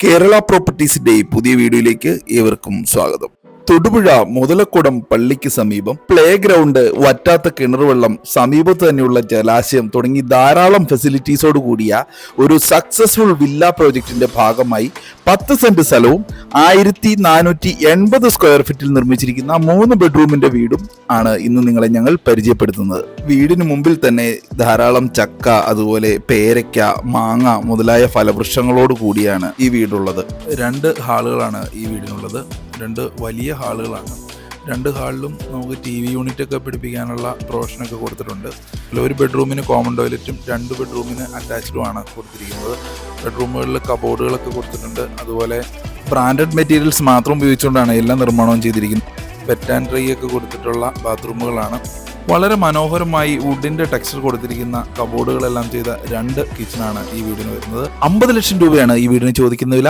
കേരള പ്രോപ്പർട്ടീസിന്റെ പുതിയ വീഡിയോയിലേക്ക് ഏവർക്കും സ്വാഗതം. തൊടുപുഴ മുതലക്കുടം പള്ളിക്ക് സമീപം പ്ലേ ഗ്രൗണ്ട്, വറ്റാത്ത കിണറുവെള്ളം, സമീപത്ത് തന്നെയുള്ള ജലാശയം തുടങ്ങി ധാരാളം ഫെസിലിറ്റീസോട് കൂടിയ ഒരു സക്സസ്ഫുൾ വില്ല പ്രോജക്റ്റിന്റെ ഭാഗമായി 10 സെന്റ് സ്ഥലവും 1480 സ്ക്വയർ ഫീറ്റിൽ നിർമ്മിച്ചിരിക്കുന്ന 3 ബെഡ്റൂമിന്റെ വീടും ആണ് ഇന്ന് നിങ്ങളെ ഞങ്ങൾ പരിചയപ്പെടുത്തുന്നത്. വീടിന് മുമ്പിൽ തന്നെ ധാരാളം ചക്ക, അതുപോലെ പേരയ്ക്ക, മാങ്ങ മുതലായ ഫലവൃക്ഷങ്ങളോട് കൂടിയാണ് ഈ വീടുള്ളത്. 2 ഹാളുകളാണ് ഈ വീടിനുള്ളത്. 2 വലിയ ഹാളുകളാണ്. 2 ഹാളിലും നമുക്ക് TV യൂണിറ്റ് ഒക്കെ പിടിപ്പിക്കാനുള്ള പ്രൊവിഷനൊക്കെ കൊടുത്തിട്ടുണ്ട്. ഒരു ബെഡ്റൂമിന് കോമൺ ടോയ്ലറ്റും 2 ബെഡ്റൂമിന് അറ്റാച്ച്ഡുമാണ് കൊടുത്തിരിക്കുന്നത്. ബെഡ്റൂമുകളിൽ കബോർഡുകളൊക്കെ കൊടുത്തിട്ടുണ്ട്. അതുപോലെ ബ്രാൻഡഡ് മെറ്റീരിയൽസ് മാത്രം ഉപയോഗിച്ചുകൊണ്ടാണ് എല്ലാ നിർമ്മാണവും ചെയ്തിരിക്കുന്നത്. വെറ്റ് ആൻഡ് ഡ്രൈ ഒക്കെ കൊടുത്തിട്ടുള്ള ബാത്റൂമുകളാണ്. വളരെ മനോഹരമായി വുഡിന്റെ ടെക്സ്ചർ കൊടുത്തിരിക്കുന്ന കബോർഡുകളെല്ലാം ചെയ്ത 2 കിച്ചണാണ് ഈ വീടിന് വരുന്നത്. 50 ലക്ഷം രൂപയാണ് ഈ വീടിന് ചോദിക്കുന്ന വില.